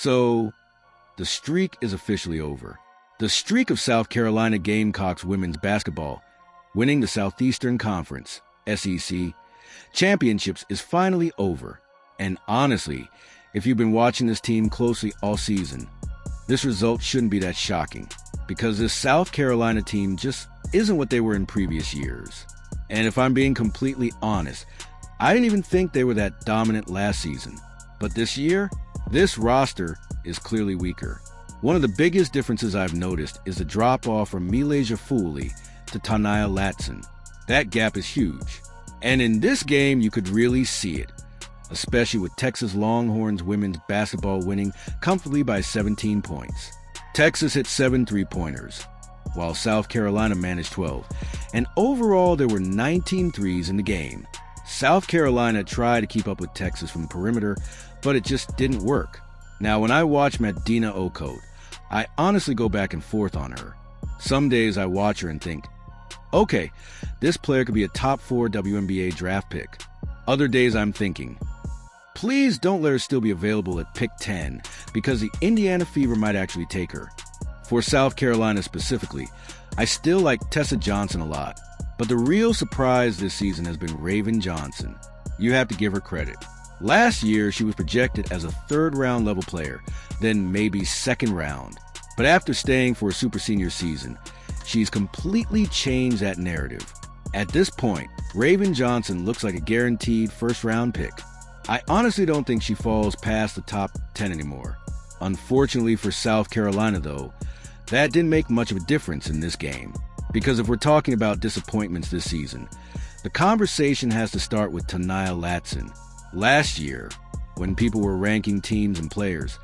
So, the streak is officially over. The streak of South Carolina Gamecocks women's basketball winning the Southeastern Conference, SEC, championships is finally over. And honestly, if you've been watching this team closely all season, this result shouldn't be that shocking, because this South Carolina team just isn't what they were in previous years. And if I'm being completely honest, I didn't even think they were that dominant last season. But this year, this roster is clearly weaker. One of the biggest differences I've noticed is the drop-off from MiLaysia Fulwiley to Tania Latson. That gap is huge. And in this game, you could really see it, especially with Texas Longhorns women's basketball winning comfortably by 17 points. Texas hit 7 3-pointers, while South Carolina managed 12. And overall, there were 19 threes in the game. South Carolina tried to keep up with Texas from the perimeter, but it just didn't work. Now, when I watch Medina Okote, I honestly go back and forth on her. Some days I watch her and think, okay, this player could be a top 4 WNBA draft pick. Other days I'm thinking, please don't let her still be available at pick 10, because the Indiana Fever might actually take her. For South Carolina specifically, I still like Tessa Johnson a lot, but the real surprise this season has been Raven Johnson. You have to give her credit. Last year, she was projected as a third-round level player, then maybe second round. But after staying for a super senior season, she's completely changed that narrative. At this point, Raven Johnson looks like a guaranteed first-round pick. I honestly don't think she falls past the top 10 anymore. Unfortunately for South Carolina, though, that didn't make much of a difference in this game. Because if we're talking about disappointments this season, the conversation has to start with Tania Latson. Last year, when people were ranking teams and players,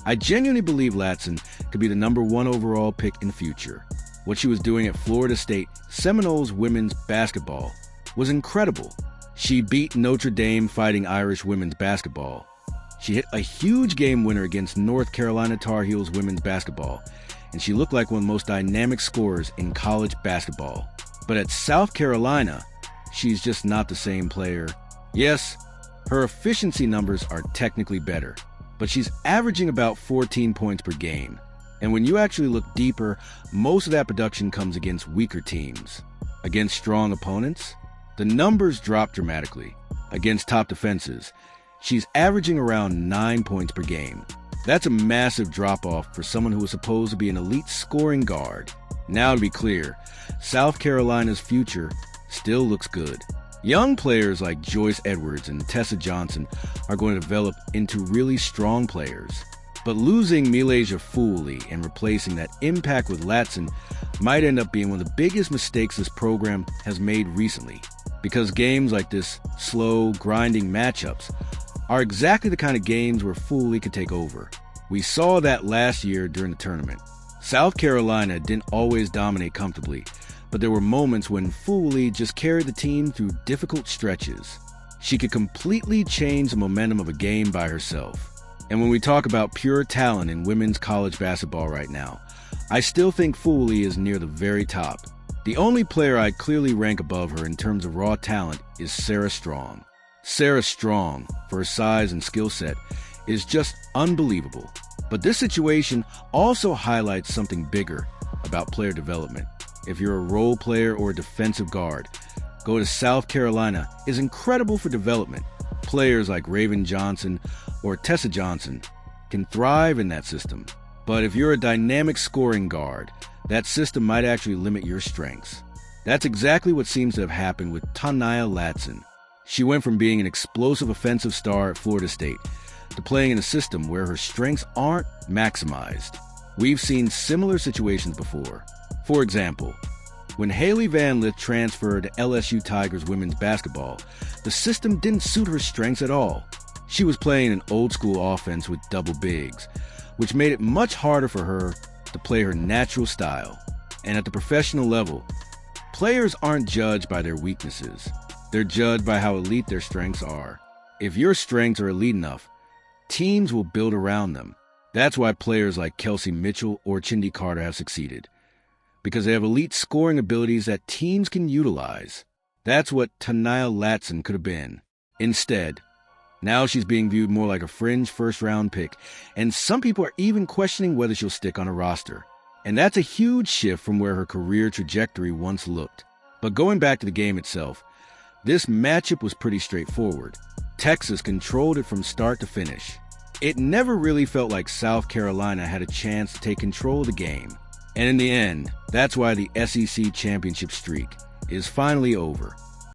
I genuinely believe Latson could be the number 1 overall pick in the future. What she was doing at Florida State Seminoles women's basketball was incredible. She beat Notre Dame Fighting Irish women's basketball. She hit a huge game winner against North Carolina Tar Heels women's basketball, and she looked like one of the most dynamic scorers in college basketball. But at South Carolina, she's just not the same player. Yes, her efficiency numbers are technically better, but she's averaging about 14 points per game. And when you actually look deeper, most of that production comes against weaker teams. Against strong opponents, the numbers drop dramatically. Against top defenses, she's averaging around 9 points per game. That's a massive drop-off for someone who was supposed to be an elite scoring guard. Now, to be clear, South Carolina's future still looks good. Young players like Joyce Edwards and Tessa Johnson are going to develop into really strong players. But losing MiLaysia Fulwiley and replacing that impact with Latson might end up being one of the biggest mistakes this program has made recently. Because games like this, slow, grinding matchups, are exactly the kind of games where Fulwiley could take over. We saw that last year during the tournament. South Carolina didn't always dominate comfortably, but there were moments when Fulwiley just carried the team through difficult stretches. She could completely change the momentum of a game by herself. And when we talk about pure talent in women's college basketball right now, I still think Fulwiley is near the very top. The only player I'd clearly rank above her in terms of raw talent is Sarah Strong. Sarah Strong, for her size and skill set, is just unbelievable. But this situation also highlights something bigger about player development. If you're a role player or a defensive guard, go to South Carolina is incredible for development. Players like Raven Johnson or Tessa Johnson can thrive in that system. But if you're a dynamic scoring guard, that system might actually limit your strengths. That's exactly what seems to have happened with Tania Latson. She went from being an explosive offensive star at Florida State to playing in a system where her strengths aren't maximized. We've seen similar situations before. For example, when Haley Van Lith transferred to LSU Tigers women's basketball, the system didn't suit her strengths at all. She was playing an old-school offense with double bigs, which made it much harder for her to play her natural style. And at the professional level, players aren't judged by their weaknesses. They're judged by how elite their strengths are. If your strengths are elite enough, teams will build around them. That's why players like Kelsey Mitchell or Chindy Carter have succeeded, because they have elite scoring abilities that teams can utilize. That's what Tania Latson could have been. Instead, Now she's being viewed more like a fringe first-round pick, and some people are even questioning whether she'll stick on a roster. And that's a huge shift from where her career trajectory once looked. But going back to the game itself, this matchup was pretty straightforward. Texas controlled it from start to finish. It never really felt like South Carolina had a chance to take control of the game. And in the end, that's why the SEC championship streak is finally over.